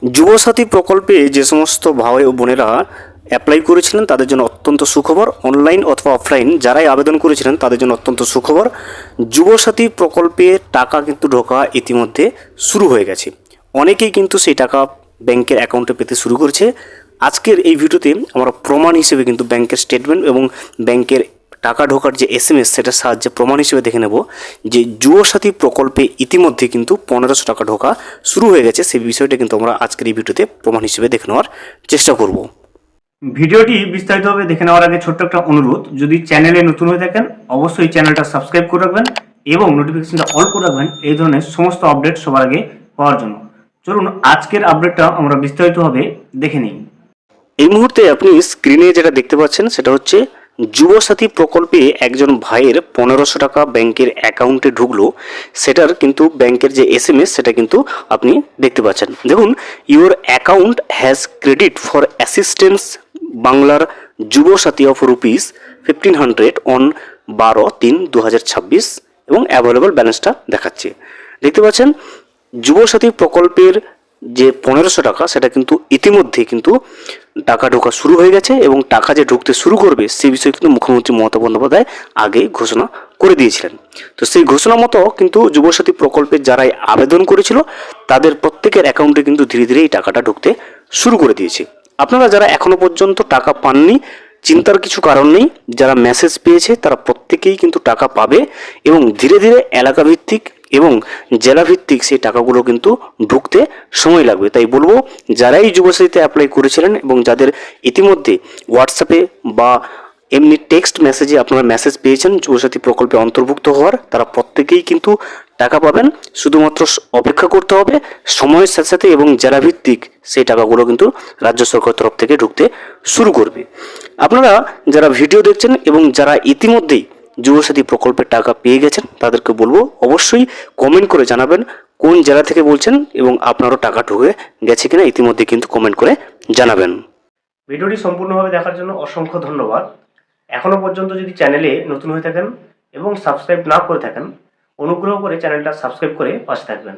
যুবসাথী প্রকল্পে যে সমস্ত ভাই ও বোনেরা অ্যাপ্লাই করেছিলেন তাদের জন্য অত্যন্ত সুখবর। অনলাইন অথবা অফলাইন যারাই আবেদন করেছিলেন তাদের জন্য অত্যন্ত সুখবর। যুবসাথী প্রকল্পে টাকা কিন্তু ঢোকা ইতিমধ্যে শুরু হয়ে গেছে। অনেকেই কিন্তু সেই টাকা ব্যাংকের অ্যাকাউন্টে পেতে শুরু করেছে। আজকের এই ভিডিওতে আমরা প্রমাণ হিসেবে কিন্তু ব্যাংকের স্টেটমেন্ট এবং ব্যাংকের টাকা ঢোকার যে SMS সেটার সাহায্যে প্রমাণ হিসেবে দেখে নেব যে যুবসাথী প্রকল্পে ইতিমধ্যে কিন্তু 1500 টাকা ঢোকা শুরু হয়ে গেছে। সেই বিষয়টা কিন্তু আমরা আজকের এই ভিডিওতে প্রমাণ হিসেবে দেখে নেওয়ার চেষ্টা করব। ভিডিওটি বিস্তারিতভাবে দেখে নেওয়ার আগে ছোট্ট একটা অনুরোধ, যদি চ্যানেলে নতুন হয়ে থাকেন অবশ্যই চ্যানেলটা সাবস্ক্রাইব করে রাখবেন এবং নোটিফিকেশনটা অল করে রাখবেন এই ধরনের সমস্ত আপডেট সবার আগে পাওয়ার জন্য। চলুন আজকের আপডেটটা আমরা বিস্তারিতভাবে দেখে নিই। এই মুহূর্তে আপনি স্ক্রিনে যেটা দেখতে পাচ্ছেন সেটা হচ্ছে যুবসাথী প্রকল্পে একজন ভাইয়ের 1500 টাকা ব্যাংকের অ্যাকাউন্টে ঢুকলো, সেটার কিন্তু ব্যাংকের যে SMS সেটা কিন্তু আপনি দেখতে পাচ্ছেন। দেখুন, your account has credit for assistance বাংলার যুবসাথী অফ ₹1500 অন 12/3/2026 এবং অ্যাভেলেবল ব্যালেন্সটা দেখাচ্ছে। দেখতে পাচ্ছেন যুবসাথী প্রকল্পের যে 1500 টাকা সেটা কিন্তু ইতিমধ্যে কিন্তু টাকা ঢোকা শুরু হয়ে গেছে এবং টাকা যে ঢুকতে শুরু করবে সেই বিষয়ে কিন্তু মুখ্যমন্ত্রী মমতা বন্দ্যোপাধ্যায় আগেই ঘোষণা করে দিয়েছিলেন। তো সেই ঘোষণা মতো কিন্তু যুবসাথী প্রকল্পে যারাই আবেদন করেছিল তাদের প্রত্যেকের অ্যাকাউন্টে কিন্তু ধীরে ধীরে এই টাকাটা ঢুকতে শুরু করে দিয়েছে। আপনারা যারা এখনো পর্যন্ত টাকা পাননি চিন্তার কিছু কারণ নেই, যারা মেসেজ পেয়েছে তারা প্রত্যেকেই কিন্তু টাকা পাবে এবং ধীরে ধীরে এলাকা ভিত্তিক এবং জেলা ভিত্তিক সেই টাকাগুলো কিন্তু ঢুকতে সময় লাগবে। তাই বলবো যারাই যুবসাথীতে অ্যাপ্লাই করেছিলেন এবং যাদের ইতিমধ্যে হোয়াটসঅ্যাপে বা এমনি টেক্সট মেসেজে আপনারা মেসেজ পেয়েছেন যুবসাথী প্রকল্পে অন্তর্ভুক্ত হওয়ার, তারা প্রত্যেকেই কিন্তু টাকা পাবেন। শুধুমাত্র অপেক্ষা করতে হবে সময়ের সাথে সাথে এবং জেলা ভিত্তিক সেই টাকাগুলো কিন্তু রাজ্য সরকার তরফ থেকে ঢুকতে শুরু করবে। আপনারা যারা ভিডিও দেখছেন এবং যারা ইতিমধ্যেই যুবসাথী প্রকল্পের টাকা পেয়ে গেছেন তাদেরকে বলবো অবশ্যই কমেন্ট করে জানাবেন কোন জেলা থেকে বলছেন এবং আপনারও টাকা ঢুকে গেছে কিনা ইতিমধ্যে কিন্তু কমেন্ট করে জানাবেন। ভিডিওটি সম্পূর্ণভাবে দেখার জন্য অসংখ্য ধন্যবাদ। এখনো পর্যন্ত যদি চ্যানেলে নতুন হয়ে থাকেন এবং সাবস্ক্রাইব না করে থাকেন অনুগ্রহ করে চ্যানেলটা সাবস্ক্রাইব করে পাশে থাকবেন।